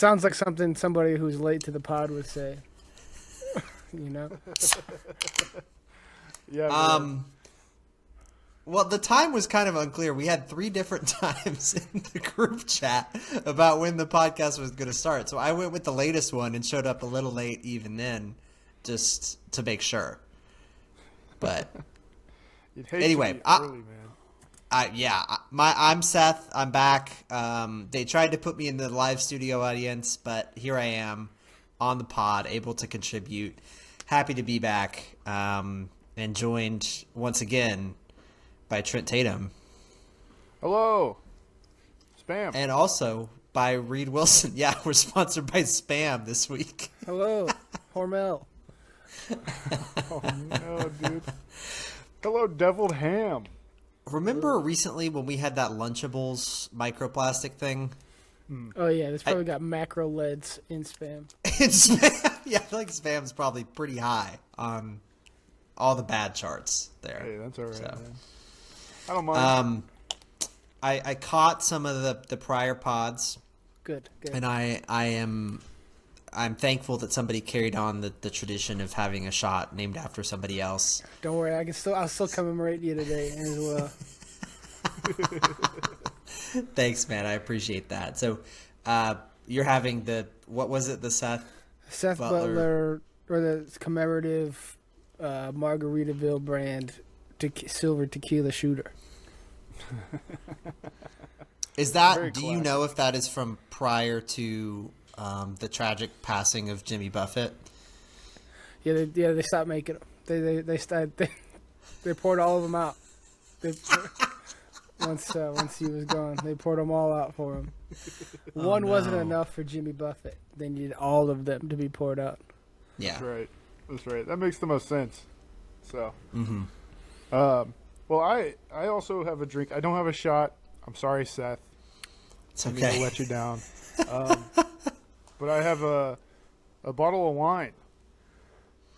Sounds like something somebody who's late to the pod would say. You know? Yeah. Well, the time was kind of unclear. We had 3 different times in the group chat about when the podcast was going to start. So I went with the latest one and showed up a little late even then, just to make sure. But anyway, early, man. I'm Seth. I'm back. They tried to put me in the live studio audience, but here I am on the pod, able to contribute. Happy to be back, and joined once again by Trent Tatum. Hello. Spam. And also by Reed Wilson. Yeah, we're sponsored by Spam this week. Hello, Hormel. Oh, no, dude. Hello, deviled ham. Remember recently when we had that Lunchables microplastic thing? Oh, yeah, this probably got macro leads in Spam. It's Spam. Yeah, I feel like Spam's probably pretty high on all the bad charts there. Hey, that's all right, So. man. I don't mind. I caught some of the prior pods. Good. And I'm thankful that somebody carried on the tradition of having a shot named after somebody else. Don't worry, I'll still commemorate you today as well. Thanks, man. I appreciate that. So, you're having what was it? The Seth Butler or the commemorative Margaritaville brand silver tequila shooter. Is that? Very Do you classic. know if that is from prior to the tragic passing of Jimmy Buffett? Yeah, they stopped making them. They started. They poured all of them out. Once he was gone, they poured them all out for him. One wasn't enough for Jimmy Buffett. They needed all of them to be poured out. Yeah. That's right. That makes the most sense. So. Mm-hmm. Well, I also have a drink. I don't have a shot. I'm sorry, Seth. It's I'm going to okay. let you down. But I have a bottle of wine.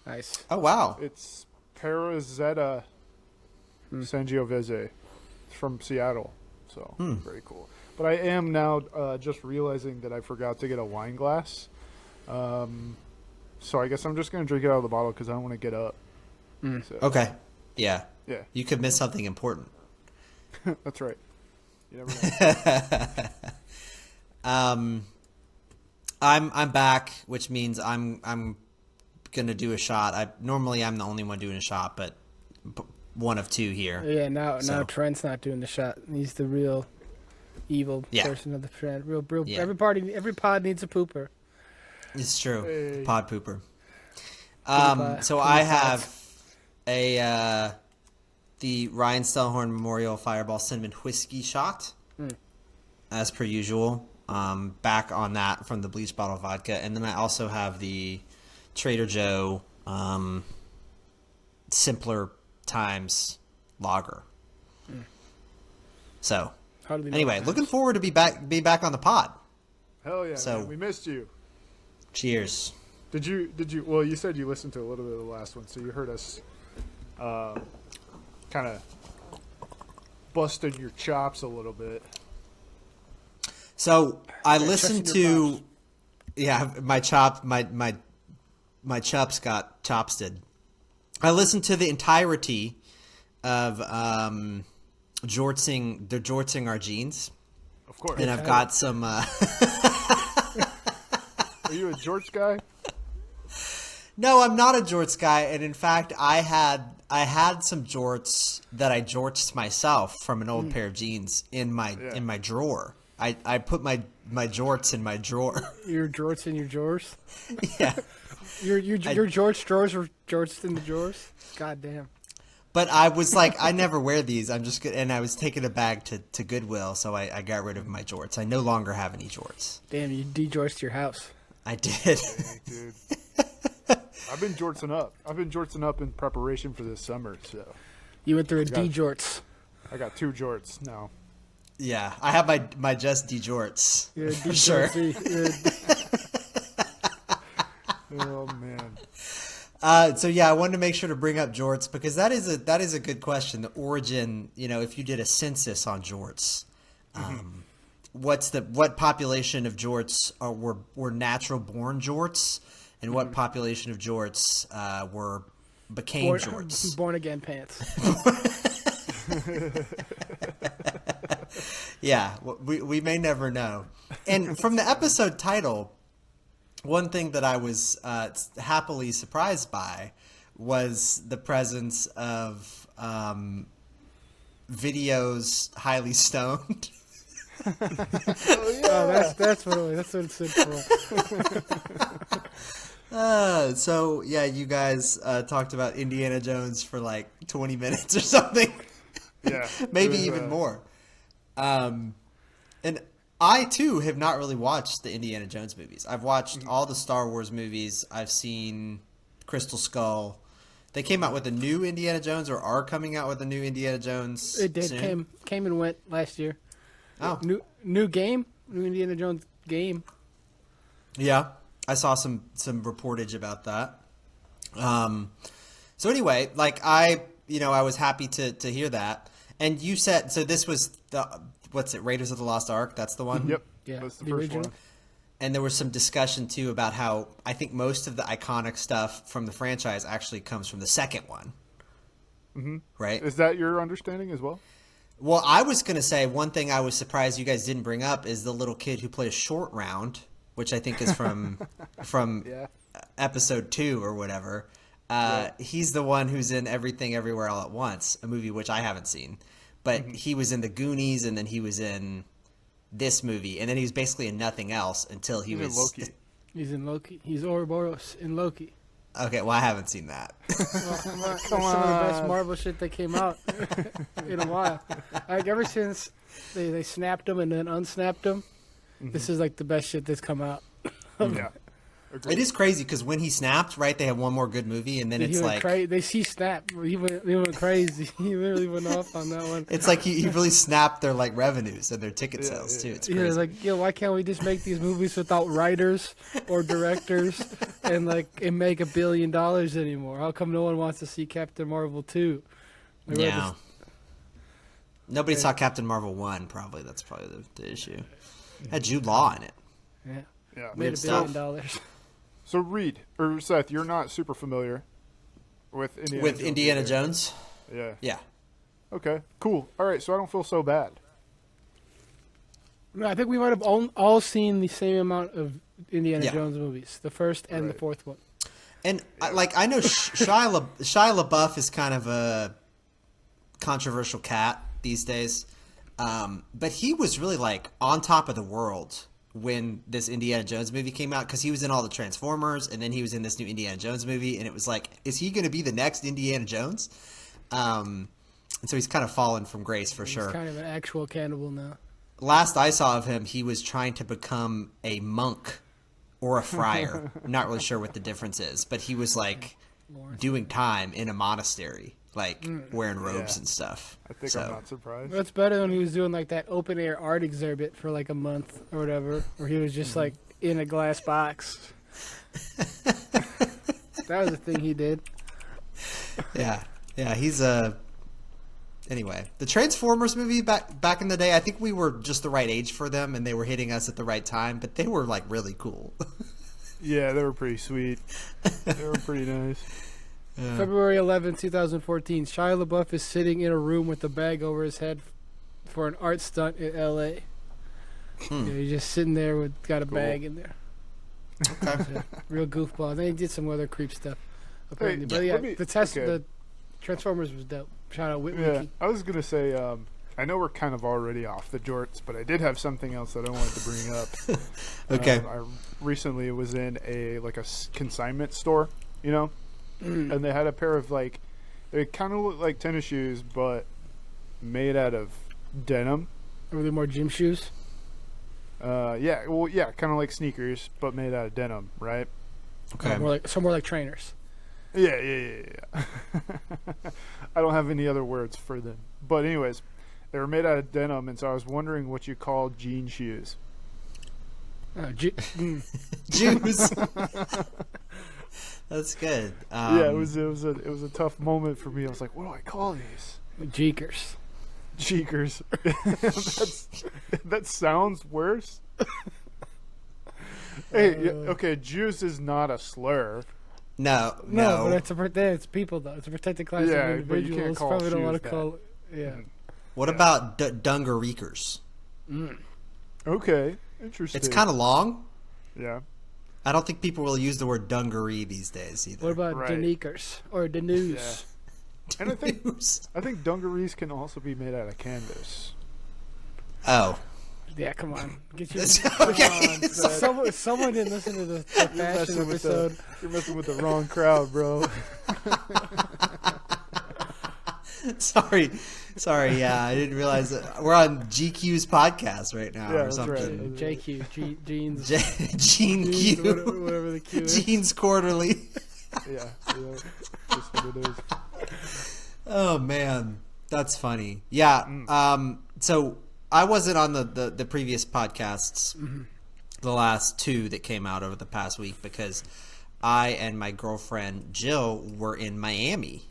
Nice. Oh wow. It's Perazetta Sangiovese. It's from Seattle. So, very cool. But I am now just realizing that I forgot to get a wine glass. So I guess I'm just going to drink it out of the bottle because I don't want to get up. So, Okay. Yeah. Yeah. You could miss something important. That's right. You never know. I'm back, which means I'm gonna do a shot. Normally I'm the only one doing a shot, but one of two here. Yeah, now Trent's not doing the shot. He's the real evil person of the Trent. Real. Yeah. Every pod needs a pooper. It's true. Hey. Pod pooper. Pod- So I have the Ryan Stellhorn Memorial Fireball Cinnamon Whiskey shot, as per usual. Back on that from the bleach bottle vodka, and then I also have the Trader Joe Simpler Times Lager. So anyway, looking forward to be back on the pod. Hell yeah, So- man. We missed you. Cheers. Did you? Well, you said you listened to a little bit of the last one, so you heard us kind of busted your chops a little bit. So I listened trusting your to, my chops got chopsted. I listened to the entirety of jortsing our jeans, Of course. and I've got some. Are you a George guy? No, I'm not a jorts guy, and in fact, I had some jorts that I jorts myself from an old pair of jeans in my drawer. I put my jorts in my drawer. Your jorts in your drawers. Yeah. Your George drawers were jorts in the drawers. God damn. But I was like, I never wear these. I'm just good, and I was taking a bag to Goodwill, so I got rid of my jorts. I no longer have any jorts. Damn, you de-jortsed your house. I did. Hey, dude. I've been jortsing up in preparation for this summer, so You went through a got- de-jorts. I got 2 jorts now. Yeah, I have my just D jorts. You're a For sure. Oh man. So yeah, I wanted to make sure to bring up jorts because that is a good question. The origin, if you did a census on jorts, what population of jorts were natural born jorts, and what population of jorts became jorts? Born again pants. Yeah, we may never know. And from the episode title, one thing that I was happily surprised by was the presence of videos highly stoned. Oh, that's what it stood for. So yeah, you guys talked about Indiana Jones for like 20 minutes or something. Yeah, Maybe even more. And I too have not really watched the Indiana Jones movies. I've watched all the Star Wars movies. I've seen Crystal Skull. They came out with a new Indiana Jones, or are coming out with a new Indiana Jones. It did. Soon. Came and went last year. Oh, New Indiana Jones game. yeah. I saw some reportage about that. So anyway, like I was happy to hear that. And you said, so this was Raiders of the Lost Ark? That's the one? Yep. Yeah, That's the the first original. one. And there was some discussion too about how I think most of the iconic stuff from the franchise actually comes from the second one. Mm-hmm. Right? Is that your understanding as well? Well, I was going to say one thing I was surprised you guys didn't bring up is the little kid who plays Short Round, which I think is from Yeah. episode 2 or whatever. He's the one who's in Everything Everywhere All at Once, a movie which I haven't seen. But he was in The Goonies, and then he was in this movie, and then he was basically in nothing else until he was in Loki. He's in Loki. He's Ouroboros in Loki. Okay, well, I haven't seen that. That's some of the best Marvel shit that came out in a while. Like ever since they snapped him and then unsnapped him, this is like the best shit that's come out. Yeah. Agreed. It is crazy because when he snapped, right, they had one more good movie, and then it's like he snapped. He went crazy. He literally went off on that one. it's like he really snapped their like revenues and their ticket sales too. It's crazy. Yeah, like, why can't we just make these movies without writers or directors and make $1 billion anymore? How come no one wants to see Captain Marvel 2? Yeah. Nobody saw Captain Marvel 1, probably. That's probably the issue. Had Jude Law in it. Yeah, Yeah. made $1 billion. So Reed or Seth, you're not super familiar with Indiana Jones? Yeah. Yeah. Okay. Cool. All right. So I don't feel so bad. No, I think we might have all seen the same amount of Indiana Yeah. Jones movies, the first and the Right. fourth one. And I know Shia LaBeouf is kind of a controversial cat these days, but he was really like on top of the world when this Indiana Jones movie came out because he was in all the Transformers, and then he was in this new Indiana Jones movie, and it was like, is he going to be the next Indiana Jones? And so he's kind of fallen from grace for sure. He's kind of an actual cannibal now. Last I saw of him, he was trying to become a monk or a friar. I'm not really sure what the difference is, but he was like doing time in a monastery, like wearing robes and stuff. I think I'm not surprised. That's better than he was doing like that open air art exhibit for like a month or whatever, where he was just like in a glass box. That was the thing he did. Yeah, he's Anyway, the Transformers movie back in the day, I think we were just the right age for them, and they were hitting us at the right time. But they were like really cool. Yeah, they were pretty sweet. They were pretty nice. February 11, 2014. Shia LaBeouf is sitting in a room with a bag over his head for an art stunt in L.A. Yeah, he's just sitting there got a bag in there. Okay. Yeah, real goofball. Then he did some other creep stuff, apparently. But yeah, let me- the Transformers was dope. Shout out Whitney. Yeah, I was gonna say. I know we're kind of already off the jorts, but I did have something else that I wanted to bring up. Okay. I recently was in a consignment store, and they had a pair of they kind of look like tennis shoes, but made out of denim. Were they more gym shoes? Yeah, kind of like sneakers, but made out of denim, right? Okay. More like trainers. Yeah. I don't have any other words for them. But anyways, they were made out of denim, and so I was wondering what you call jean shoes. Jews. That's good. Yeah, it was a tough moment for me. I was like, what do I call these? Jeekers. Cheekers. That sounds worse. Hey, okay, juice is not a slur. No. but it's people though. It's a protected class Yeah, of but you can't individuals. call Probably don't want shoes to call. Yeah. What about dungareekers? Okay, interesting. It's kind of long. Yeah. I don't think people will use the word dungaree these days either. What about Right. Danikers or Danus? Yeah. And I think dungarees can also be made out of canvas. Oh. Yeah, come on. Get your Okay. someone didn't listen to the fashion episode. You're messing with the wrong crowd, bro. Sorry. Yeah, I didn't realize that. We're on GQ's podcast right now, Yeah, or that's something. right. JQ, jeans. Gene Jeans, Q. whatever the Q is. Jeans Quarterly. Yeah. That's what it is. Oh man, that's funny. Yeah. So I wasn't on the previous podcasts, the last two that came out over the past week because I and my girlfriend Jill were in Miami,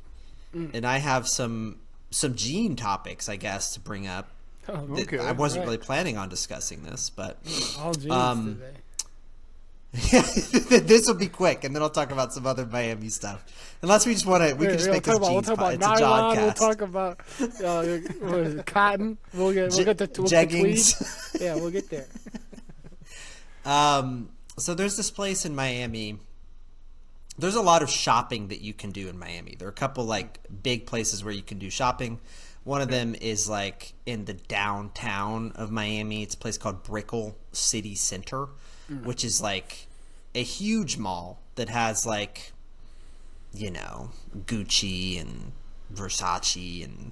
and I have some jean topics, I guess, to bring up. Oh, that okay. I wasn't Right. really planning on discussing this, but all jeans today. this will be quick, and then I'll talk about some other Miami stuff. Unless we just want to, we can just make this jeans. We'll talk It's about a nylon. We'll Jodcast. talk about what is it, cotton. We'll get the jeggings. tweed. Yeah, we'll get there. So there's this place in Miami. There's a lot of shopping that you can do in Miami. There are a couple like big places where you can do shopping. One of them is like in the downtown of Miami. It's a place called Brickell City Center, which is like a huge mall that has like, you know, Gucci and Versace, and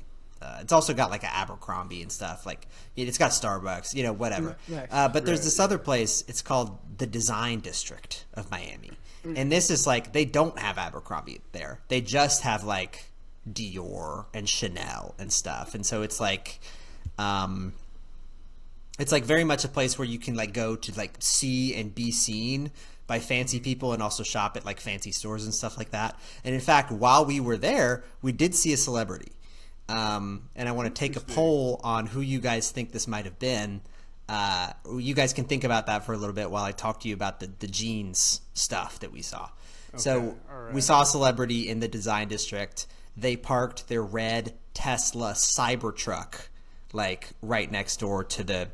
it's also got like an Abercrombie and stuff. Like it's got Starbucks, you know, whatever. Nice. But there's this other place. It's called the Design District of Miami, and this is like they don't have Abercrombie there. They just have like Dior and Chanel and stuff, and so it's like very much a place where you can like go to like see and be seen by fancy people and also shop at like fancy stores and stuff like that. And in fact, while we were there, we did see a celebrity. And I want to take a poll on who you guys think this might have been. You guys can think about that for a little bit while I talk to you about the jeans stuff that we saw. So we saw a celebrity in the Design District. They parked their red Tesla Cybertruck like right next door to the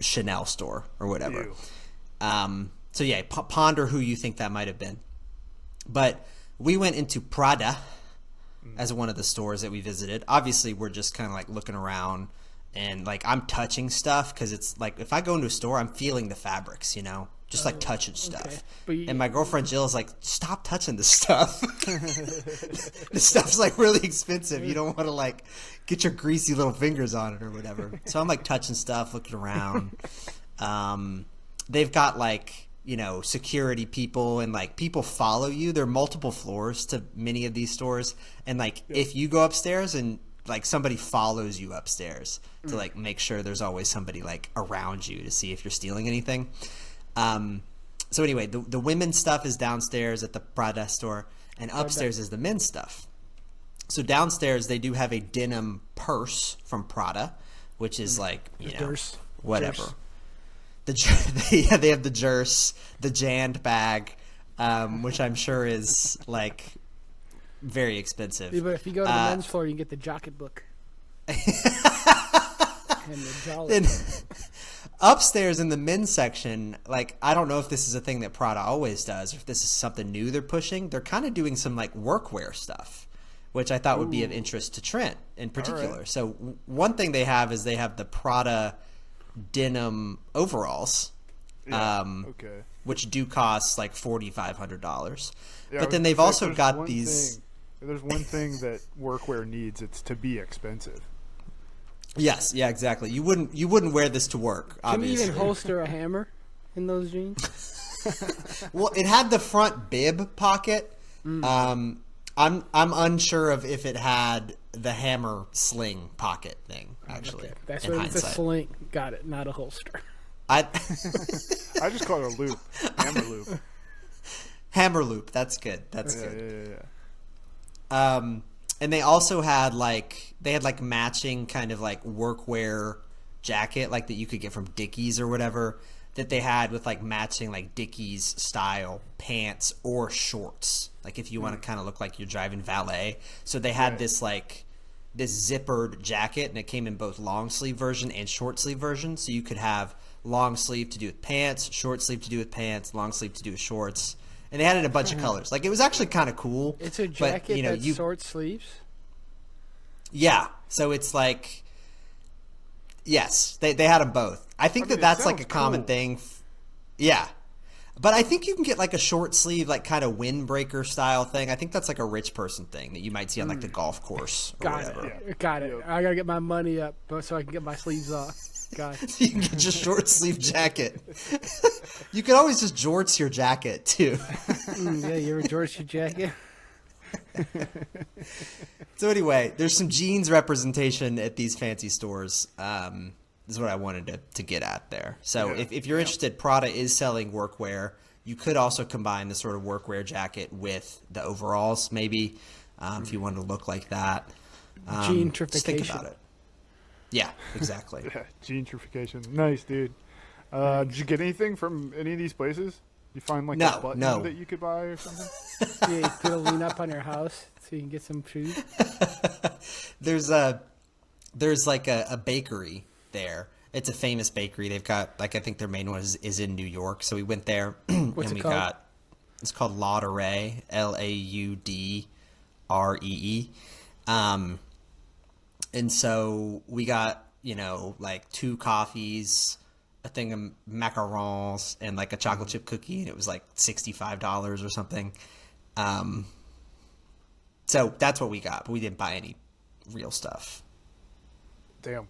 Chanel store or whatever. So yeah, ponder who you think that might have been. But we went into Prada as one of the stores that we visited. Obviously, we're just kind of like looking around, and like I'm touching stuff because it's like if I go into a store, I'm feeling the fabrics, you know, just like touching stuff. Okay. And my girlfriend Jill is like, "Stop touching this stuff. This stuff's like really expensive. You don't want to like get your greasy little fingers on it or whatever." So I'm like touching stuff, looking around. They've got like, you know, security people, and like people follow you. There are multiple floors to many of these stores, and like if you go upstairs and like somebody follows you upstairs to like make sure there's always somebody like around you to see if you're stealing anything. So anyway, the women's stuff is downstairs at the Prada store, and upstairs is the men's stuff. So downstairs they do have a denim purse from Prada, which is like, you know, whatever. They have the Jerse, the Jand bag, which I'm sure is like very expensive. Yeah, but if you go to the men's floor, you can get the jacket book. And the jolly. Then upstairs in the men's section, like I don't know if this is a thing that Prada always does, or if this is something new they're pushing. They're kind of doing some like workwear stuff, which I thought would be of interest to Trent in particular. Right. So one thing they have is they have the Prada denim overalls, which do cost like $4,500. But then they've also got these. There's one thing that workwear needs. It's to be expensive. Yes, yeah, exactly. You wouldn't wear this to work. Obviously. Can you even holster a hammer in those jeans? Well, it had the front bib pocket. I'm unsure of if it had the hammer sling pocket thing. Actually, okay. That's what it's a sling. Got it, not a holster. I just call it a loop, hammer loop. Hammer loop. That's good. That's good. Yeah. And they also had like matching kind of like workwear jacket like that you could get from Dickies or whatever that they had with like matching like Dickies style pants or shorts. Like if you want to kind of look like you're driving valet. So they had this zippered jacket, and it came in both long sleeve version and short sleeve version. So you could have long sleeve to do with pants, short sleeve to do with pants, long sleeve to do with shorts. And they had it in a bunch of colors. Like, it was actually kind of cool. It's a jacket that's short sleeves? Yeah. So it's like, yes, they had them both. I think that's like a common thing. Yeah. But I think you can get like a short sleeve, like kind of windbreaker style thing. I think that's like a rich person thing that you might see on like the golf course or whatever. Got it. I got to get my money up so I can get my sleeves off. God. You can get your short sleeve jacket. You can always just jorts your jacket too. Yeah, you ever jorts your jacket? So anyway, there's some jeans representation at these fancy stores. Is what I wanted to get at there. So if you're interested, Prada is selling workwear. You could also combine the sort of workwear jacket with the overalls, maybe, if you wanted to look like that. Gentrification. Just think about it. Yeah, exactly. Yeah, gentrification. Nice, dude. Did you get anything from any of these places? You find like a button that you could buy or something? Yeah, you put a lean up on your house so you can get some shoes. There's like a bakery there. It's a famous bakery. They've got like, I think their main one is in New York. So we went there. What's and it called? It's called Laudree, Laudree. And so we got, like 2 coffees, a thing of macarons, and like a chocolate chip cookie, and it was like $65 or something. So that's what we got, but we didn't buy any real stuff. Damn.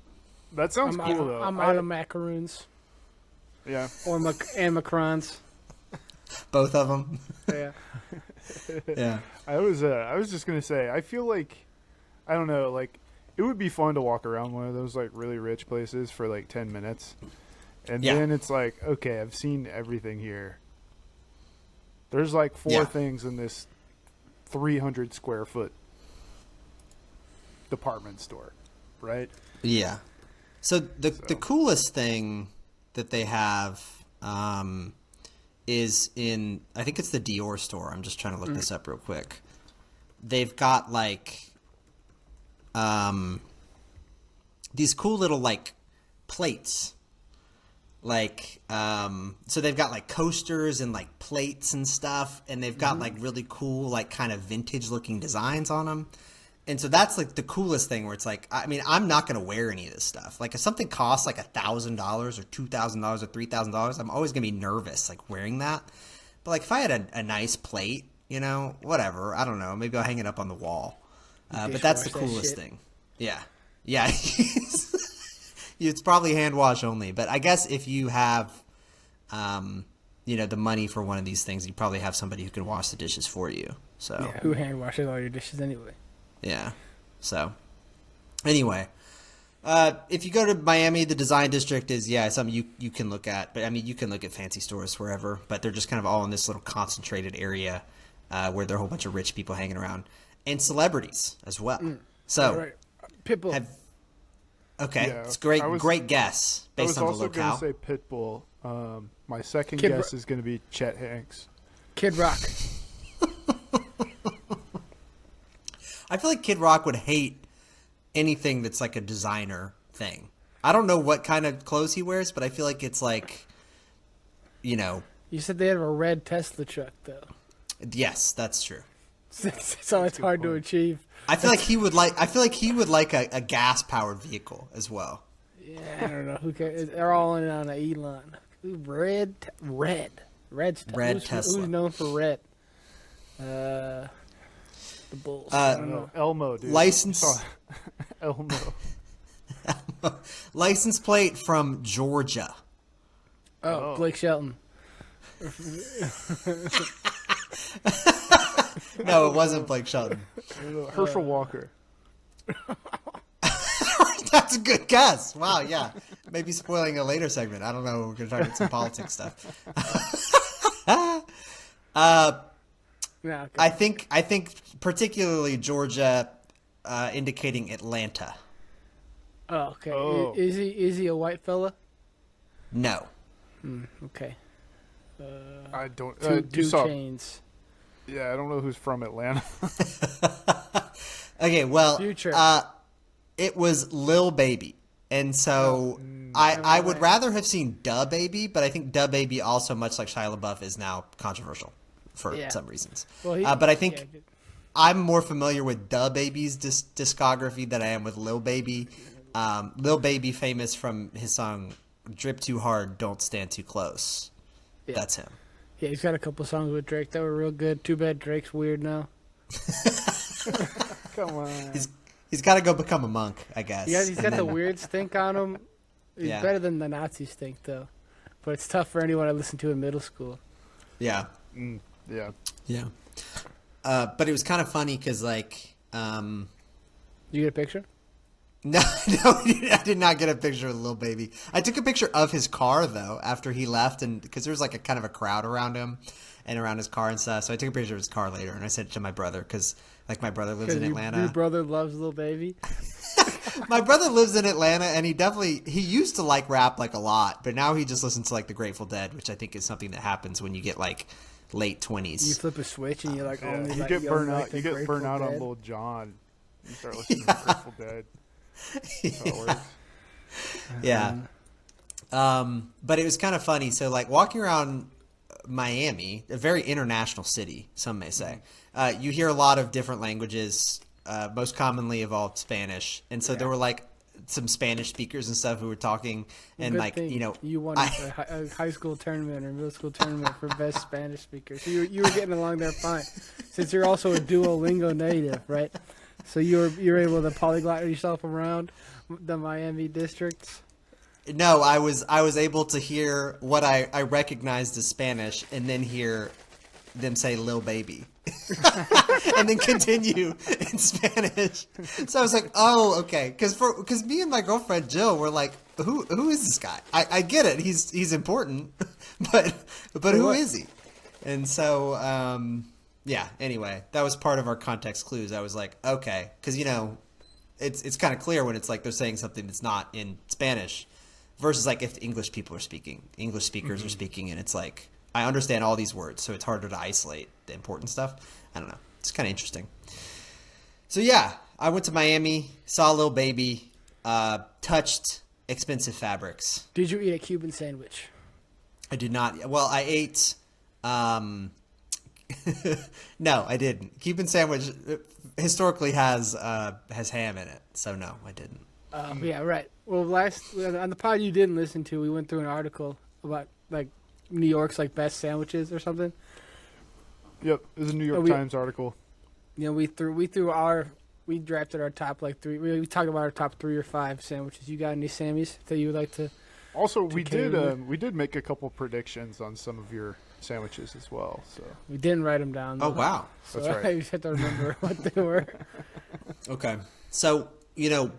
That sounds cool, though. I'm out of macaroons. Yeah. And macrons. Both of them. Yeah. Yeah. I was just going to say, I feel like, I don't know, like, it would be fun to walk around one of those like really rich places for like 10 minutes. And then it's like, okay, I've seen everything here. There's like 4 things in this 300 square foot department store, right? Yeah. So the coolest thing that they have is in, I think it's the Dior store. I'm just trying to look this up real quick. They've got like these cool little like plates, like so they've got like coasters and like plates and stuff, and they've got like really cool like kind of vintage looking designs on them. And so that's like the coolest thing, where it's like, I mean, I'm not going to wear any of this stuff. Like if something costs like $1,000 or $2,000 or $3,000, I'm always going to be nervous like wearing that. But like if I had a nice plate, whatever, I don't know, maybe I'll hang it up on the wall. But that's the coolest thing. Yeah. Yeah. It's probably hand wash only. But I guess if you have, the money for one of these things, you probably have somebody who can wash the dishes for you. So yeah, who hand washes all your dishes anyway? Yeah. So anyway, if you go to Miami, the design district is, something you can look at. But I mean, you can look at fancy stores wherever, but they're just kind of all in this little concentrated area where there are a whole bunch of rich people hanging around. And celebrities as well. So, right. Pitbull. It's great guess based on the locale. I was also going to say Pitbull. My second guess is going to be Chet Hanks. Kid Rock. I feel like Kid Rock would hate anything that's like a designer thing. I don't know what kind of clothes he wears, but I feel like it's like, You said they have a red Tesla truck, though. Yes, that's true. So it's hard to achieve. I feel like he would like a gas powered vehicle as well. Yeah, I don't know. Who cares? They're all in on an Elon. Red Tesla. Who's known for red? The Bulls. I don't know. Elmo, dude. Elmo. License plate from Georgia. Oh, Blake Shelton. No, it wasn't Blake Shelton. Herschel Walker. That's a good guess. Wow, yeah. Maybe spoiling a later segment. I don't know. We're going to talk about some politics stuff. Yeah, okay. I think particularly Georgia, indicating Atlanta. Oh, okay. Oh. Is he a white fella? No. Okay. I don't. Two Chains. Yeah, I don't know who's from Atlanta. Okay, well, Future. It was Lil Baby. And so I would rather have seen Da Baby, but I think Da Baby also, much like Shia LaBeouf, is now controversial for some reasons. Well, but I think I'm more familiar with Da Baby's discography than I am with Lil Baby. Lil Baby, famous from his song Drip Too Hard, Don't Stand Too Close. Yeah. That's him. Yeah, he's got a couple songs with Drake that were real good. Too bad Drake's weird now. Come on. He's got to go become a monk, I guess. Yeah, he's got the weird stink on him. He's better than the Nazi stink, though. But it's tough for anyone I listened to in middle school. Yeah. Yeah. Yeah. But it was kind of funny because, like... You get a picture? No, I did not get a picture of Lil Baby. I took a picture of his car, though, after he left, and because there was, like, a kind of a crowd around him and around his car and stuff. So I took a picture of his car later, and I sent it to my brother because... Like, my brother lives in Atlanta. Your brother loves Lil Baby? My brother lives in Atlanta, and he used to like rap, like, a lot, but now he just listens to, like, the Grateful Dead, which I think is something that happens when you get, like, late 20s. You flip a switch, and you're like, only you get burnt out. You get burnt out on Lil Jon. You start listening to Grateful Dead. That's how it works. Yeah. But it was kind of funny. So, like, walking around Miami, a very international city, some may say, you hear a lot of different languages, most commonly evolved Spanish. And so there were, like, some Spanish speakers and stuff who were talking. And, like, you know. You won a high school tournament or middle school tournament for best Spanish speaker. So you were getting along there fine. Since you're also a Duolingo native, right? So you're able to polyglot yourself around the Miami districts. No, I was able to hear what I recognized as Spanish and then hear them say Lil Baby. And then continue in Spanish. So I was like, oh, okay. Because me and my girlfriend Jill were like, who is this guy? I get it. He's important. but who is he? And so, yeah, anyway, that was part of our context clues. I was like, okay. Because, you know, it's kind of clear when it's like they're saying something that's not in Spanish. Versus, like, if English people are speaking, English speakers are speaking, and it's like, I understand all these words, so it's harder to isolate the important stuff. I don't know. It's kind of interesting. So, yeah, I went to Miami, saw Lil Baby, touched expensive fabrics. Did you eat a Cuban sandwich? I did not. Well, I ate... no, I didn't. Cuban sandwich historically has ham in it, so no, I didn't. Yeah, right. Well, on the pod you didn't listen to, we went through an article about, like, New York's, like, best sandwiches or something. Yep, it was a New York Times article. You know, we drafted our top, like, three. We talked about our top 3 or 5 sandwiches. You got any Sammys that you would like to? Also, we did make a couple predictions on some of your sandwiches as well. So we didn't write them down, though. Oh, wow. So that's right. I just have to remember what they were. Okay. So, you know,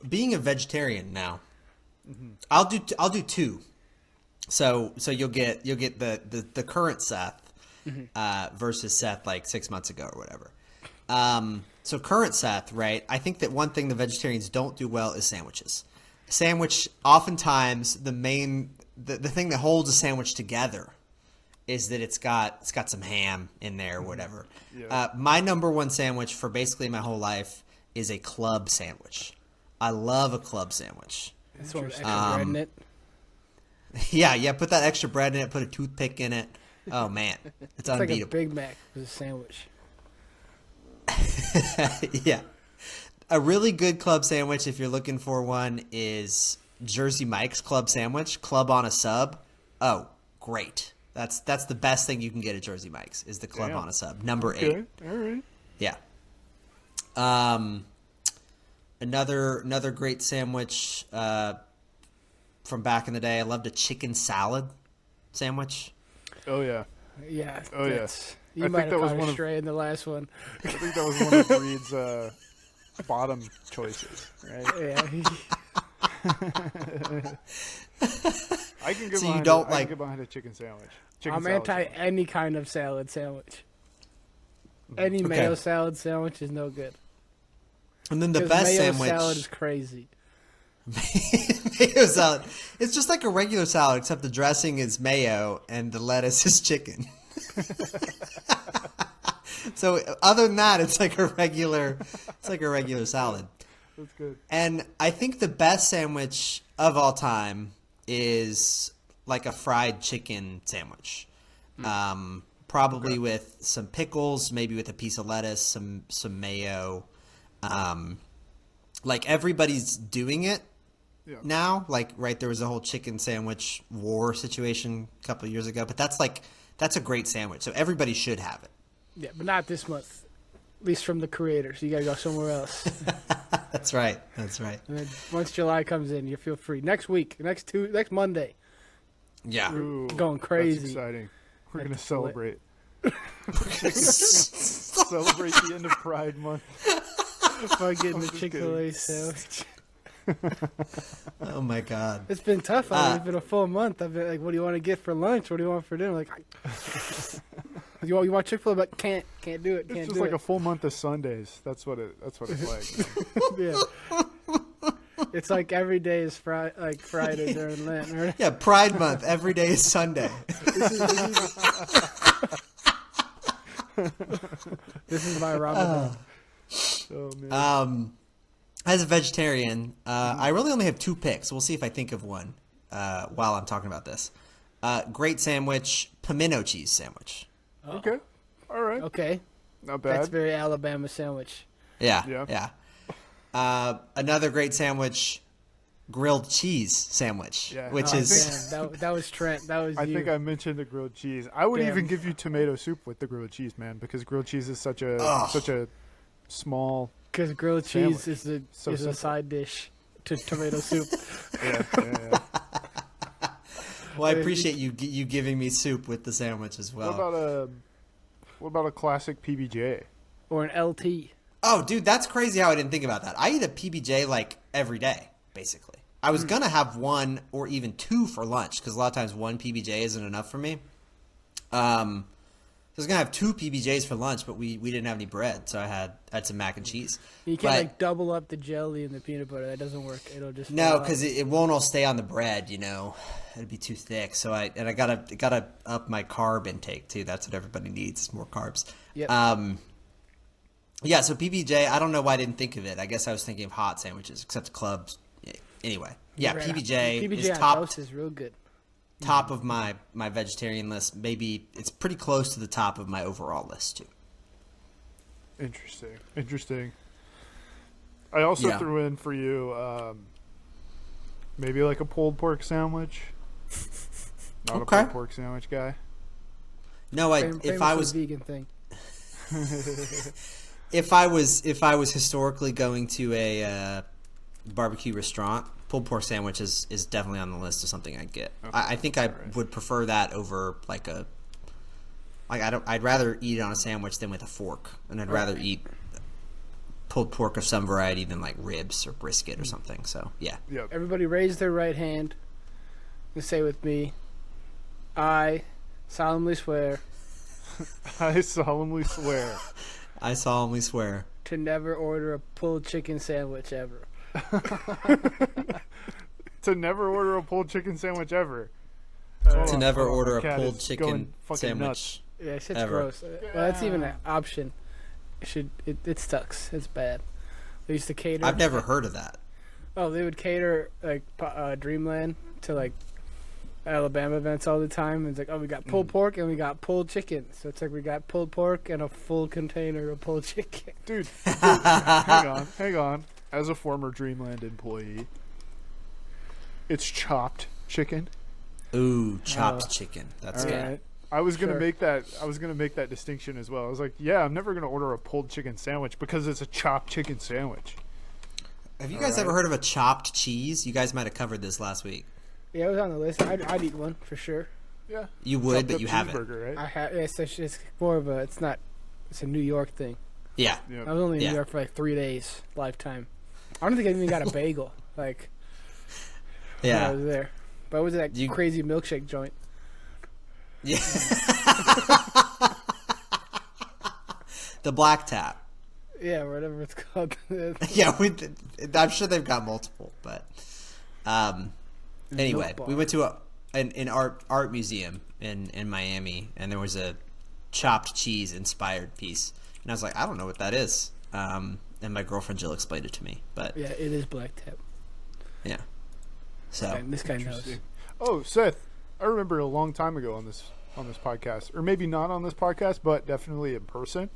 being a vegetarian now, I'll do 2. So you'll get the current Seth versus Seth like 6 months ago or whatever. So current Seth, right? I think that one thing the vegetarians don't do well is sandwiches. Sandwich, oftentimes the thing that holds a sandwich together is that it's got some ham in there or whatever. Yeah. My number one sandwich for basically my whole life is a club sandwich. I love a club sandwich. That's what extra bread in it. Yeah. Put that extra bread in it. Put a toothpick in it. Oh man, it's unbeatable. Like a Big Mac with a sandwich. Yeah, a really good club sandwich if you're looking for one is Jersey Mike's club sandwich. Club on a sub. Oh, great. That's the best thing you can get at Jersey Mike's is the club on a sub. Number 8. All right. Yeah. Another great sandwich from back in the day. I loved a chicken salad sandwich. Oh yeah. Yeah. Oh yeah. You might have caught a stray in the last one. I think that was one of Reed's bottom choices, right? Yeah. I can get so behind you don't I can get behind a chicken sandwich. I'm anti any kind of salad sandwich. Any mayo salad sandwich is no good. And then the 'Cause best mayo sandwich. salad is crazy. Mayo salad. It's just like a regular salad, except the dressing is mayo and the lettuce is chicken. So other than that, it's like a regular salad. That's good. And I think the best sandwich of all time is like a fried chicken sandwich. Probably with some pickles, maybe with a piece of lettuce, some mayo. Like everybody's doing it now. Like, right, there was a whole chicken sandwich war situation a couple of years ago, but that's a great sandwich. So everybody should have it. Yeah, but not this month. At least from the creators. You gotta go somewhere else. That's right. And then once July comes in, you feel free. Next week, next Monday. Yeah. Ooh, Going crazy. That's exciting. We're going to That's celebrate. Celebrate the end of Pride Month. If I get in the just Chick-fil-A kidding. sandwich. Oh my God. It's been tough. It's been a full month. I've been like, what do you want to get for lunch? What do you want for dinner? Like, you want Chick-fil-A, but can't do it. It's Can't just do like it. a full month of Sundays. That's what it's like. Yeah. It's like every day is Friday during Lent, right? Yeah, Pride Month. Every day is Sunday. This is my Ramadan. Oh, man. As a vegetarian, I really only have two picks. We'll see if I think of one while I'm talking about this. Great sandwich, pimento cheese sandwich. Okay. All right. Okay. Not bad. That's very Alabama sandwich. Yeah. Another great sandwich, grilled cheese sandwich, Yeah. which I is That was Trent. That was I you. think I mentioned the grilled cheese. I would Damn. even give you tomato soup with the grilled cheese, man, because grilled cheese is such a small. Because grilled cheese Sandwich. is So a simple. side dish to tomato soup. Yeah. well, I appreciate you giving me soup with the sandwich as well. What about a classic PBJ? Or an LT. Oh, dude, that's crazy how I didn't think about that. I eat a PBJ like every day, basically. I was going to have one or even two for lunch because a lot of times one PBJ isn't enough for me. I was going to have two PBJs for lunch, but we didn't have any bread, so I had some mac and cheese. You can't double up the jelly and the peanut butter. That doesn't work. It'll just No, fall because out. it won't all stay on the bread, you know. It'd be too thick. So I gotta up my carb intake too. That's what everybody needs, is more carbs. Yep. Yeah, so PBJ, I don't know why I didn't think of it. I guess I was thinking of hot sandwiches, except clubs. Anyway, yeah, Right. PBJ is on top toast is real good. of my vegetarian list. Maybe it's pretty close to the top of my overall list too. Interesting. I also threw in for you maybe like a pulled pork sandwich. Not a pulled pork sandwich guy. No, if I was vegan thing. if I was historically going to a barbecue restaurant, pulled pork sandwich is definitely on the list of something I'd get. Okay. I think I would prefer that over I'd rather eat it on a sandwich than with a fork, and I'd rather eat pulled pork of some variety than like ribs or brisket or something. So yeah. Yep. Everybody raise their right hand and say with me, I solemnly swear I solemnly swear. I solemnly swear to never order a pulled chicken sandwich ever. To never order a pulled chicken sandwich ever. to never order a Cat pulled is chicken going fucking sandwich. nuts. Yeah, shit's Ever. gross. Well, that's even an option. It sucks. It's bad. They used to cater. I've never heard of that. Oh, they would cater like Dreamland to like Alabama events all the time. It's like, oh, we got pulled pork and we got pulled chicken. So it's like we got pulled pork and a full container of pulled chicken. Dude, hang on. As a former Dreamland employee, it's chopped chicken. Ooh, chopped chicken. That's All good. right. I was gonna Sure. make that distinction as well. I was like, yeah, I'm never gonna order a pulled chicken sandwich because it's a chopped chicken sandwich. Have you guys ever heard of a chopped cheese? You guys might have covered this last week. Yeah, it was on the list. I'd eat one for sure. Yeah. You would, Chopped but up you haven't. cheeseburger, right? I have. Yeah, it's more of a. It's not. It's a New York thing. Yeah. Yeah. I was only in Yeah. New York for like 3 days, lifetime. I don't think I even got a bagel. Like when I Yeah. was there. But it was that You- crazy milkshake joint. Yeah. The black tap. Yeah, whatever it's called. Yeah, I'm sure they've got multiple, but anyway, we went to an art museum in Miami, and there was a chopped cheese inspired piece, and I was like, I don't know what that is. And my girlfriend Jill explained it to me, but yeah, it is black tap. Yeah. So and this guy knows. Oh, Seth, I remember a long time ago on this podcast, or maybe not on this podcast, but definitely in person.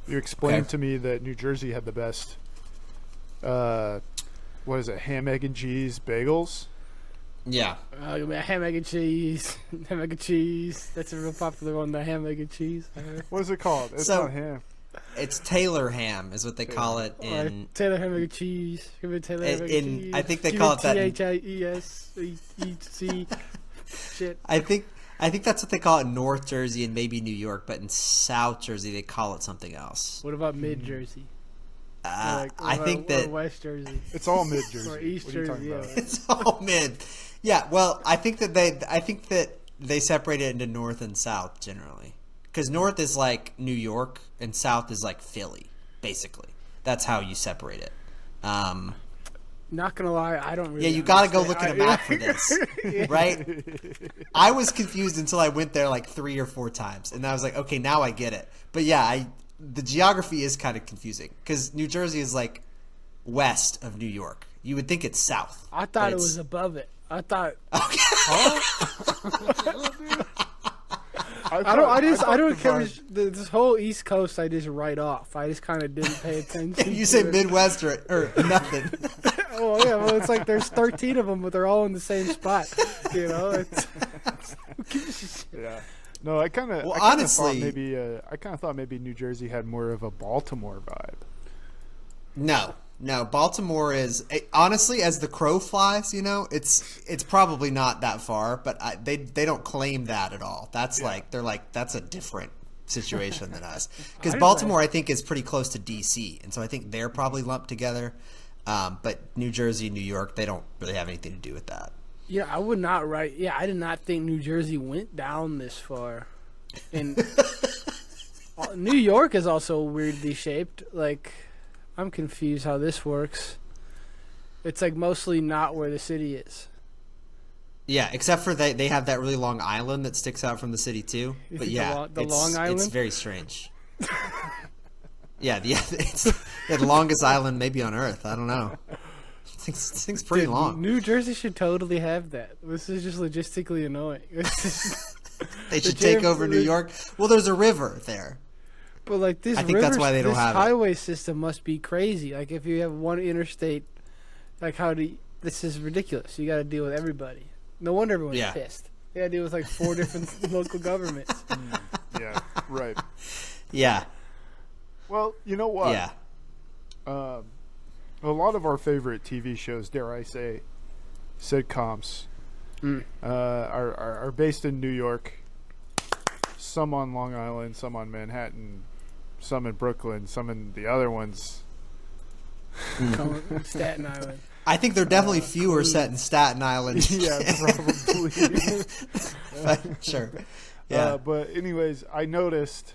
You explained to me that New Jersey had the best, what is it, ham, egg, and cheese bagels? Yeah. Ham, egg, and cheese. Ham, egg, and cheese. That's a real popular one, the ham, egg, and cheese. What is it called? It's not ham. It's Taylor ham is what they call it in... Taylor ham, egg, and cheese. Give me Taylor ham, egg, and cheese. I think they call it that... T-H-I-E-S-E-C. Shit. I think that's what they call it in North Jersey and maybe New York, but in South Jersey they call it something else. What about Mid Jersey? I think that West Jersey. It's all Mid Jersey. Or East Jersey. Yeah. It's all mid. Yeah. Well, I think that they separate it into North and South generally, because North is like New York and South is like Philly. Basically, that's how you separate it. Not gonna lie, I don't really. Yeah, you got to go look at a map for this, right? I was confused until I went there like 3 or 4 times, and I was like, okay, now I get it. But yeah, the geography is kind of confusing because New Jersey is like west of New York. You would think it's south. I thought it was above it. I thought. Okay. I don't care. This whole East Coast, I just write off. I just kind of didn't pay attention. You say Midwest or nothing. Oh yeah, well it's like there's 13 of them, but they're all in the same spot. You know. Yeah. No, I kind of. Well, I honestly, thought maybe New Jersey had more of a Baltimore vibe. No. Baltimore is honestly, as the crow flies, you know, it's probably not that far, but they don't claim that at all. That's they're like that's a different situation than us, because Baltimore I think is pretty close to DC, and so I think they're probably lumped together. But New Jersey, New York, they don't really have anything to do with that. Yeah, I would not write. Yeah, I did not think New Jersey went down this far. And New York is also weirdly shaped. Like, I'm confused how this works. It's like mostly not where the city is. Yeah, except for they have that really long island that sticks out from the city too. But yeah, the Long Island. It's very strange. It's the longest island maybe on Earth. I don't know. This thing's pretty long. New Jersey should totally have that. This is just logistically annoying. They should take over New York. Well, there's a river there. But like this, I think that's why they don't have highway system must be crazy. Like if you have one interstate, like this is ridiculous. You got to deal with everybody. No wonder everyone's pissed. You got to deal with like 4 different local governments. Yeah, right. Yeah. Well, you know what? Yeah. A lot of our favorite TV shows, dare I say, sitcoms, are based in New York. Some on Long Island, some on Manhattan, some in Brooklyn, some in the other ones. Staten Island. I think there are definitely fewer set in Staten Island. Yeah, probably. Sure. Yeah. But anyways, I noticed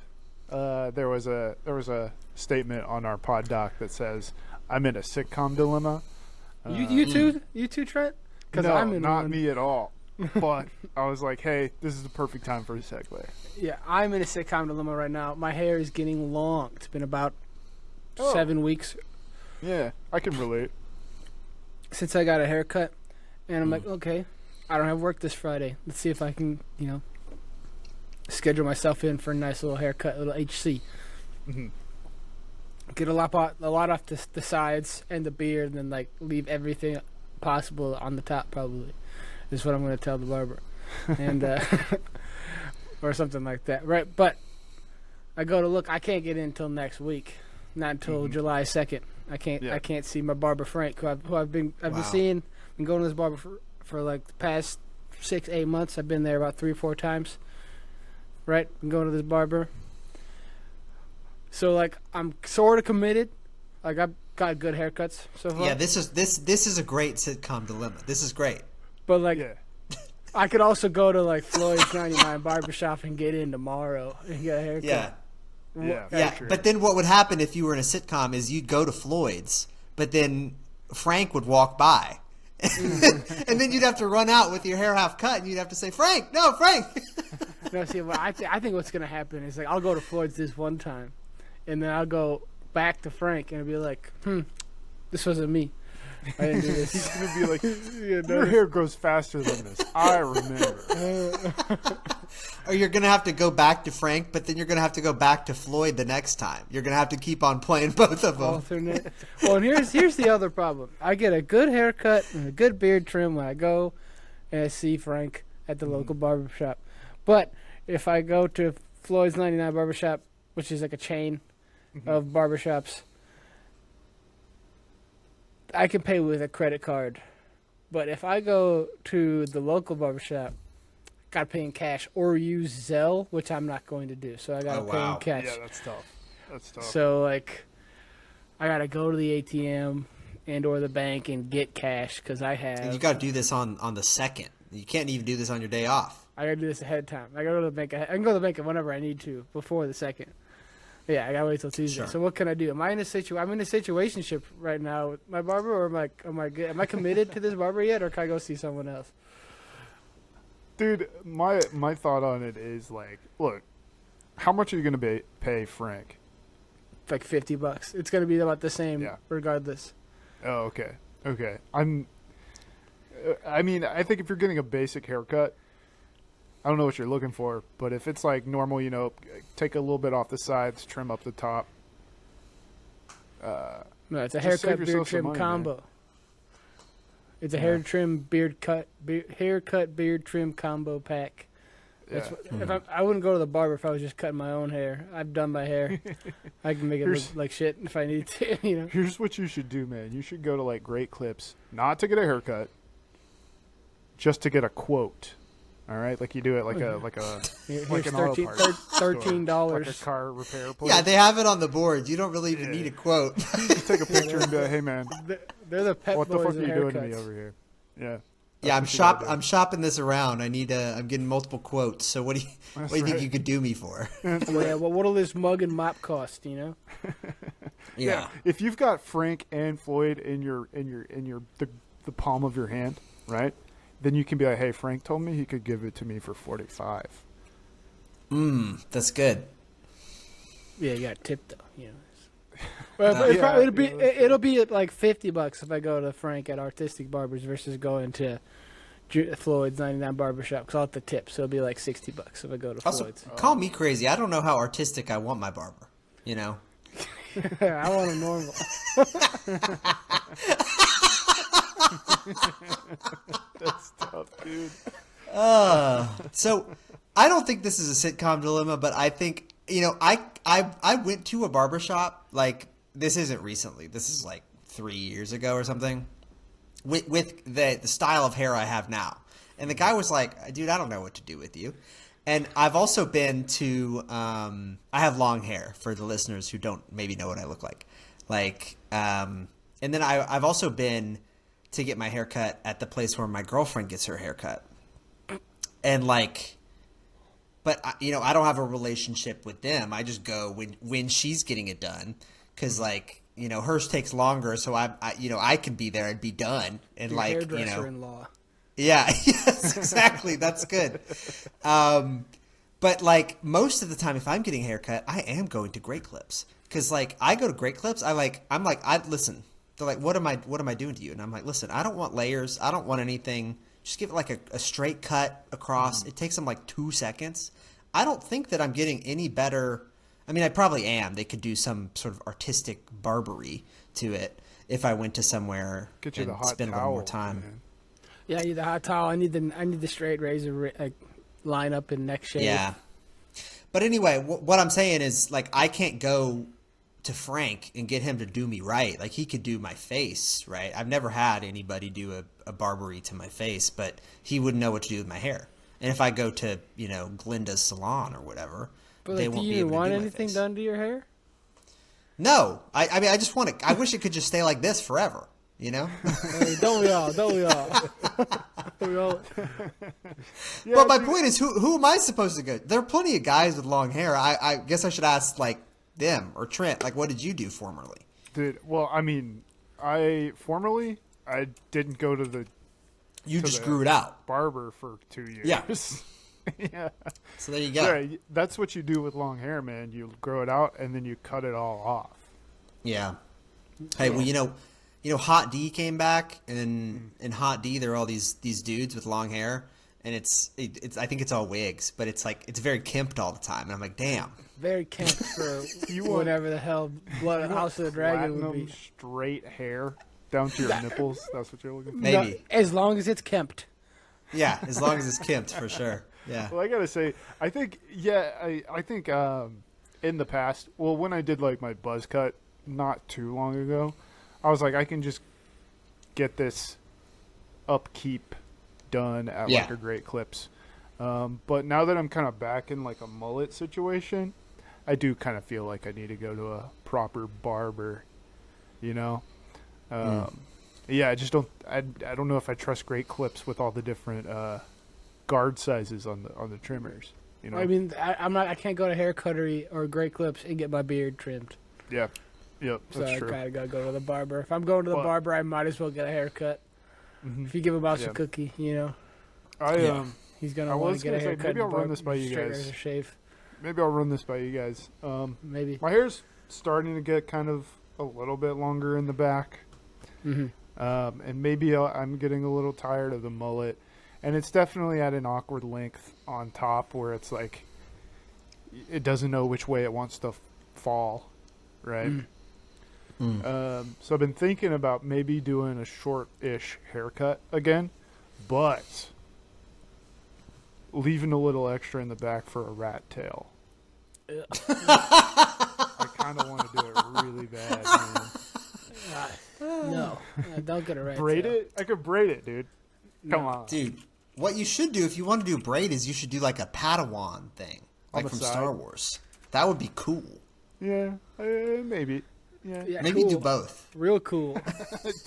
there was a statement on our pod doc that says, "I'm in a sitcom dilemma." You too, Trent? No, I'm in not one. me at all. But I was like, "Hey, this is the perfect time for a segue." Yeah, I'm in a sitcom dilemma right now. My hair is getting long. It's been about 7 weeks. Yeah, I can relate. Since I got a haircut, and I'm like, okay, I don't have work this Friday. Let's see if I can, schedule myself in for a nice little haircut, a little HC. Mm-hmm. Get a lot off the sides and the beard, and then like leave everything possible on the top. Probably is what I'm going to tell the barber, and or something like that, right? But I go to look. I can't get in until next week, not until July 2nd. I can't see my barber Frank, who I've been seeing. Been going to this barber for like the past 6-8 months. I've been there about 3 or 4 times. Right, been going to this barber. So like I'm sort of committed. Like I've got good haircuts so far. Yeah, this is a great sitcom dilemma. This is great. But like, I could also go to like Floyd's 99 barbershop and get in tomorrow and get a haircut. Yeah. Yeah, Yeah, for sure. but then what would happen if you were in a sitcom is you'd go to Floyd's, but then Frank would walk by. And then you'd have to run out with your hair half cut, and you'd have to say, Frank, no, Frank. No, see, well, I think what's gonna happen is like I'll go to Floyd's this one time, and then I'll go back to Frank and I'll be like, this wasn't me. I didn't do this. He's gonna be like, your hair grows faster than this. I remember. Or you're gonna have to go back to Frank, but then you're gonna have to go back to Floyd the next time. You're gonna have to keep on playing both of them. Alternate. Well, and here's the other problem. I get a good haircut and a good beard trim when I go and I see Frank at the local barber shop. But if I go to Floyd's 99 Barbershop, which is like a chain of barbershops, I can pay with a credit card. But if I go to the local barbershop, got to pay in cash or use Zelle, which I'm not going to do. So I got to pay in cash. Yeah, that's tough. That's tough. So, like, I got to go to the ATM and or the bank and get cash because I have... And you got to do this on the second. You can't even do this on your day off. I got to do this ahead of time. I go to the bank. I can go to the bank whenever I need to before the second. Yeah, I got to wait till Tuesday. Sure. So what can I do? I'm in a situationship right now with my barber, or am I committed to this barber yet, or can I go see someone else? Dude, my thought on it is like, look, how much are you gonna pay Frank? Like $50. It's gonna be about the same, regardless. Oh, okay. I mean, I think if you're getting a basic haircut, I don't know what you're looking for, but if it's like normal, take a little bit off the sides, trim up the top. No, it's a Just save haircut beard yourself some trim money, combo. man. It's a hair trim haircut beard trim combo pack. That's Yeah. I wouldn't go to the barber if I was just cutting my own hair. I've done my hair. I can make it look like shit if I need to. Here's what you should do, man. You should go to like Great Clips, not to get a haircut, just to get a quote. All right, like you do it like an auto parts $13. like a car repair place. Yeah, they have it on the board. You don't really even need a quote. Just take a picture and be like, "Hey, man, They're the pet what the boys fuck are of you doing to me haircuts. over here?" Yeah. Yeah, I'm That's what you gotta I'm shopping this around. I'm getting multiple quotes. So what do you think you could do me for? Yeah, well, what'll this mug and mop cost? Yeah. If you've got Frank and Floyd in the palm of your hand, right? Then you can be like, "Hey, Frank told me he could give it to me for $45." That's good. Yeah, you got tip though. Well, it'll be at like $50 if I go to Frank at Artistic Barbers versus going to Floyd's 99 Barbershop because I'll have the tip, so it'll be like $60 if I go to Also, Floyd's. call me crazy. I don't know how artistic I want my barber. I want him normal. That's tough, dude. So I don't think this is a sitcom dilemma, but I think I went to a barbershop like this isn't recently. This is like 3 years ago or something. With the style of hair I have now, and the guy was like, "Dude, I don't know what to do with you." And I've also been to I have long hair for the listeners who don't maybe know what I look like. And then I've also been to get my hair cut at the place where my girlfriend gets her hair cut. And but I don't have a relationship with them. I just go when she's getting it done because hers takes longer. So I can be there and be done. And Your hairdresser-in-law. Yeah, yes, exactly. That's good. But most of the time, if I'm getting a haircut, I am going to Great Clips because I go to Great Clips. I listen. They're like, what am I doing to you? And I'm like, listen, I don't want layers. I don't want anything. Just give it a straight cut across. It takes them 2 seconds. I don't think that I'm getting any better. I mean, I probably am. They could do some sort of artistic barbery to it if I went to somewhere Get you and the hot spend a towel, little more time. man. Yeah, I need the hot towel. I need the straight razor line up and neck shave. Yeah. But anyway, what I'm saying is I can't go to Frank and get him to do me right. He could do my face, right? I've never had anybody do a barbery to my face, but he wouldn't know what to do with my hair. And if I go to, Glinda's salon or whatever, But they do won't you be able to want do my anything face. done to your hair? No. I mean, I just want to, I wish it could just stay like this forever. You know? Hey, don't we all? Don't we all? We all. Yeah, But my point is, who am I supposed to go? There are plenty of guys with long hair. I guess I should ask, like, them or Trent. Like, what did you do formerly? dude. Well, I mean, I didn't go to the You just grew it out. barber for 2 years. Yeah. Yeah. So there you go. Yeah, that's what you do with long hair, man. You grow it out and then you cut it all off. Yeah. Hey, well, you know, Hot D came back, and in Hot D there are all these dudes with long hair, and it's I think it's all wigs, but it's like it's very kempt all the time, and I'm like, damn. Very camp for You want- whatever the hell Blood House of the Dragon would Platinum be. straight hair down to your nipples. That's what you're looking for. Maybe. No, as long as it's kempt. Yeah, as long as it's kempt for sure. Yeah. Well, I gotta say, I think, I think in the past, well, when I did like my buzz cut not too long ago, I was like, I can just get this upkeep done at Yeah. like a Great Clips. But now that I'm kind of back in like a mullet situation, I do kind of feel like I need to go to a proper barber, you know? Yeah, I just don't. I don't know if I trust Great Clips with all the different guard sizes on the trimmers. You know. I mean, I can't go to Hair Cuttery or Great Clips and get my beard trimmed. Yeah. Yep. So That's I true. gotta go to the barber. If I'm going to the But- barber, I might as well get a haircut. Mhm. If you give a mouse Yeah. a cookie, you know, Yeah. he's I gonna want was to get a gonna say, haircut. maybe and I'll run this by you straight guys. razor shave. Maybe I'll run this by you guys. Maybe. My hair's starting to get kind of a little bit longer in the back. Mm-hmm. And maybe I'm getting a little tired of the mullet, and it's definitely at an awkward length on top where it's like it doesn't know which way it wants to fall, right? So I've been thinking about maybe doing a short-ish haircut again, but leaving a little extra in the back for a rat tail. I kind of want to do it really bad, man. No, don't get a rat Braid tail. it? I could braid it, dude. Come No. on. Dude, what you should do if you want to do braid is you should do like a Padawan thing, On like the from side? Star Wars. That would be cool. Yeah, maybe. Yeah. Yeah, Maybe do cool. both. Real cool,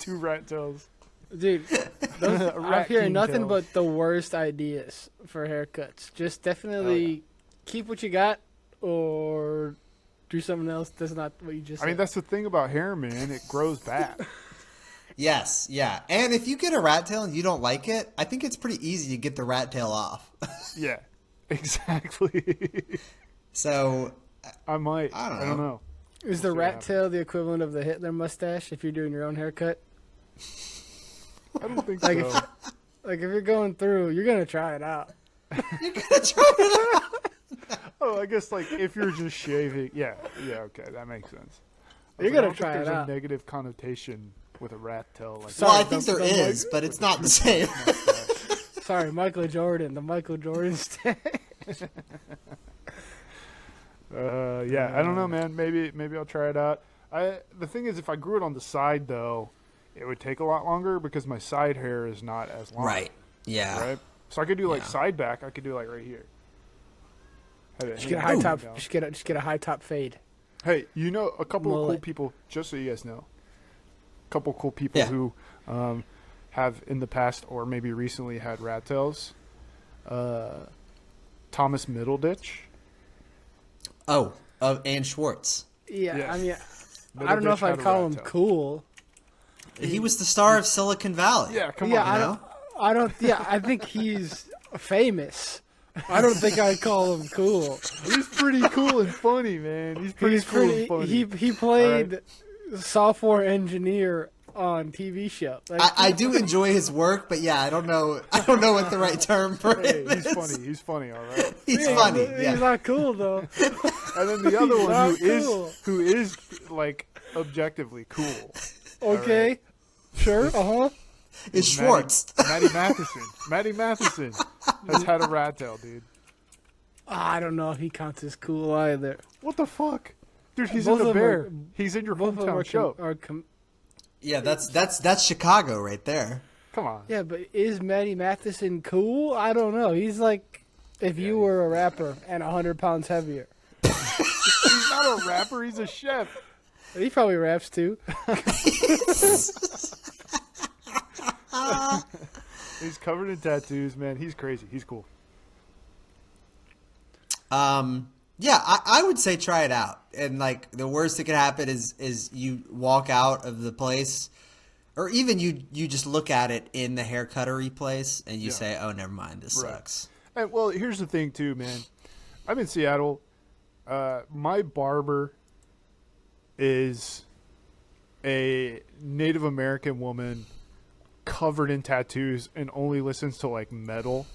2 rat tails. dude. Those, A I'm rat hearing king nothing tail. but the worst ideas for haircuts. Just definitely keep what you got, or do something else. That's not what you just. I mean, said. that's the thing about hair, man. It grows back. Yes, yeah. And if you get a rat tail and you don't like it, I think it's pretty easy to get the rat tail off. Yeah, exactly. So, I might. I don't I don't know. Is the see what rat happens. tail the equivalent of the Hitler mustache if you're doing your own haircut? I don't think Like so. Like if you're going through, you're gonna try it out. you're going to try it out. Oh, I guess like if you're just shaving. Yeah, okay, that makes sense. I was You're like, gonna I don't think try it there's out. a negative connotation with a rat tail. Like Sorry, Well, I think the- there the is, but it's not the same. Sorry, Michael Jordan, the Michael Jordan stash. Yeah, I don't know, man. Maybe I'll try it out. The thing is, if I grew it on the side though, it would take a lot longer because my side hair is not as long. Right. Yeah. Right. So I could do like Yeah. side back. I could do like right here. Just get a high top. Just get a high top fade. Hey, you know a couple of cool Mullet. people. Just so you guys know, a couple cool people Yeah. who have in the past or maybe recently had rat tails. Thomas Middleditch. Oh, Ann Schwartz. Yeah, Yes. I mean, I don't know Middleditch if I'd had a call rat him tail. cool. He was the star of Silicon Valley. Yeah, come Yeah, on. I you don't. I don't. Yeah, I think he's famous. I don't think I'd call him cool. He's pretty cool and funny, man. He's pretty He's cool pretty. and funny. He played software engineer on TV show. Like, e- I do enjoy his work, but yeah, I don't know what the right term for Hey, him he's is. funny. He's funny, all right. He's funny. He's Yeah. not cool though. And then the other one Not who cool. is like objectively cool. Okay, sure. Uh-huh. It's Schwartz. Maddie Matheson. Maddie Matheson has had a rat tail, dude. I don't know if he counts as cool either. What the fuck? Dude, he's Both in of the them Bear. are- He's in your Both of them hometown show. are Yeah, that's Chicago right there. Come on. yeah, but is Maddie Matheson cool? I don't know. He's like if you were a rapper and 100 pounds heavier. He's not a rapper. He's a chef. He probably raps too. He's covered in tattoos, man. He's crazy. He's cool. Yeah, I would say try it out. And like the worst that could happen is you walk out of the place, or even you just look at it in the haircuttery place and you say, "Oh, never mind, this sucks." And, well, here's the thing too, man. I'm in Seattle. My barber is a Native American woman covered in tattoos and only listens to like metal.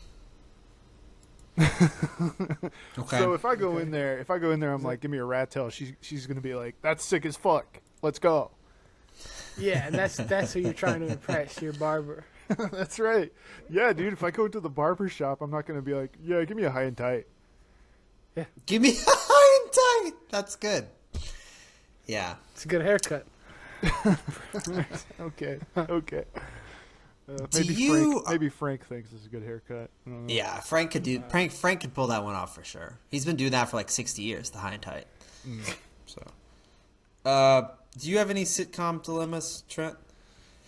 Okay. So if I go in there, I'm like, give me a rat tail. She's gonna be like, that's sick as fuck. Let's go. Yeah, and that's who you're trying to impress, your barber. That's right. Yeah, dude. If I go to the barber shop, I'm not gonna be like, yeah, give me a high and tight. Yeah, Give me a high and tight. That's good. Yeah. it's a good haircut. Okay. you- Maybe Frank thinks it's a good haircut. I don't know. Yeah, Frank could pull that one off for sure. He's been doing that for like 60 years, the high and tight. So, do you have any sitcom dilemmas, Trent?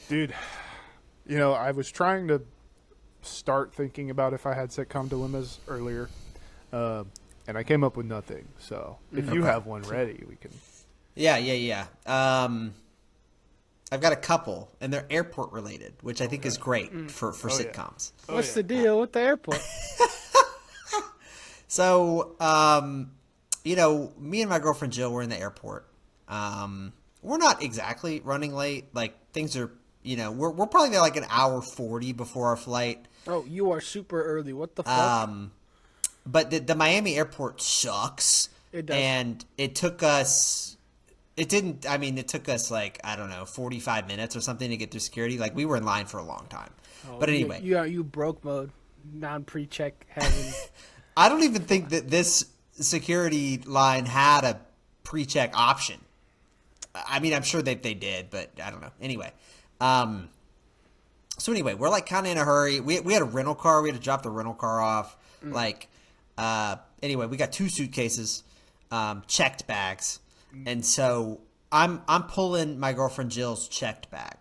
Dude, I was trying to start thinking about if I had sitcom dilemmas earlier, and I came up with nothing. So if you have one ready, we can. Yeah. I've got a couple, and they're airport related, which I think is great for sitcoms. Yeah. What's the deal with the airport? So, me and my girlfriend Jill were in the airport. We're not exactly running late. Like things are, we're probably there like an hour 40 before our flight. Oh, you are super early. What the fuck? But the Miami airport sucks. It does. And it took us. It took us like, I don't know, 45 minutes or something to get through security. Like we were in line for a long time. But anyway, you broke mode, non-pre-check having. I don't even think that this security line had a pre-check option. I mean, I'm sure that they did, but I don't know. Anyway, we're like kind of in a hurry. We had a rental car. We had to drop the rental car off. Anyway, we got 2 suitcases, checked bags, and so I'm pulling my girlfriend Jill's checked bag,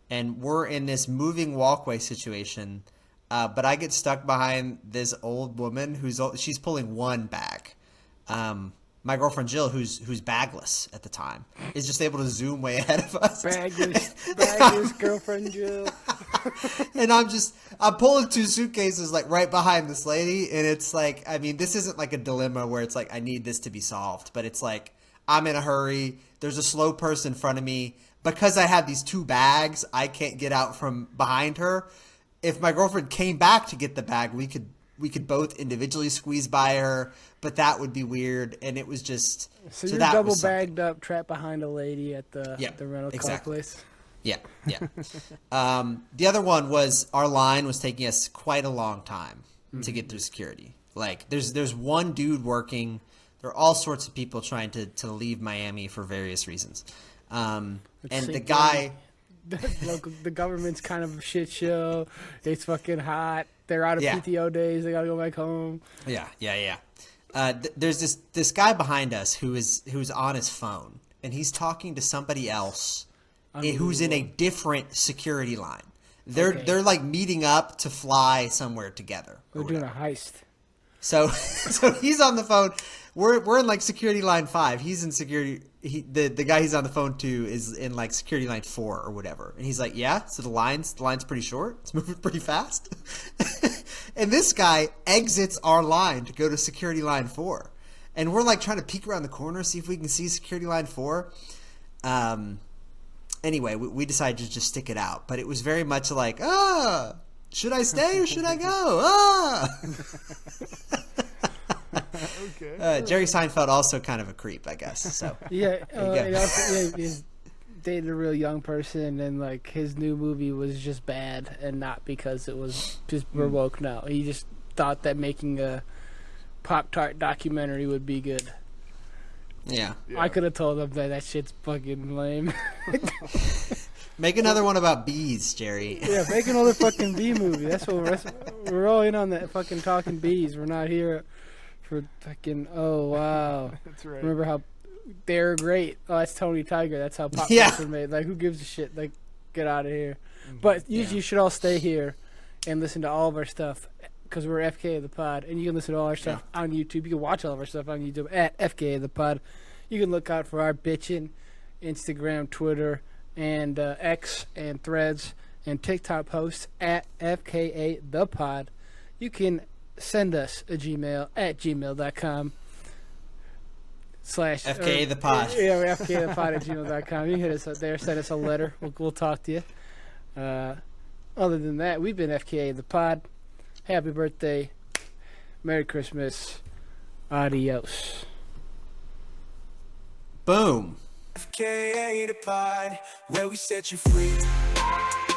and we're in this moving walkway situation. But I get stuck behind this old woman she's pulling one bag. My girlfriend Jill, who's bagless at the time, is just able to zoom way ahead of us. Bagless girlfriend Jill. And I'm pulling 2 suitcases like right behind this lady, and it's like, I mean, this isn't like a dilemma where it's like I need this to be solved, but it's like I'm in a hurry. There's a slow person in front of me. Because I have these 2 bags, I can't get out from behind her. If my girlfriend came back to get the bag, we could both individually squeeze by her, but that would be weird. And it was just so you're double bagged up, trapped behind a lady at the rental car place. Yeah. The other one was our line was taking us quite a long time to get through security. Like there's one dude working. There are all sorts of people trying to leave Miami for various reasons. And the guy. The government's kind of a shit show. It's fucking hot. They're out of PTO days. They gotta go back home. Yeah. There's this guy behind us who's on his phone, and he's talking to somebody else who's in a different security line. They're like meeting up to fly somewhere together. They're doing a heist. So he's on the phone. We're in like security line 5. He's in security. The guy he's on the phone to is in like security line 4 or whatever. And he's like, yeah. So the line's pretty short. It's moving pretty fast. And this guy exits our line to go to security line 4. And we're like trying to peek around the corner, see if we can see security line 4. Anyway, we decided to just stick it out. But it was very much like, should I stay or should I go? Okay. Jerry Seinfeld also kind of a creep, I guess. So yeah, he's dated a real young person, and like his new movie was just bad, and not because it was just woke. No, he just thought that making a Pop-Tart documentary would be good. Yeah. I could have told him that shit's fucking lame. Make another one about bees, Jerry. Yeah, make another fucking bee movie. That's what we're all in on, that fucking talking bees. We're not here for fucking, oh, wow. That's right. Remember how they're great. Oh, that's Tony Tiger. That's how Pop-Tarts were made. Like, who gives a shit? Like, get out of here. But you should all stay here and listen to all of our stuff because we're FKA the Pod, and you can listen to all our stuff on YouTube. You can watch all of our stuff on YouTube at FKA the Pod. You can look out for our bitchin' Instagram, Twitter, and X and Threads and TikTok posts at FKA the Pod. You can send us a Gmail at gmail.com. FKA the Pod. Yeah, we're FKA the Pod at gmail.com. You can hit us up there, send us a letter. We'll talk to you. Other than that, we've been FKA the Pod. Happy birthday. Merry Christmas. Adios. Boom. FKA the Pod, where we set you free.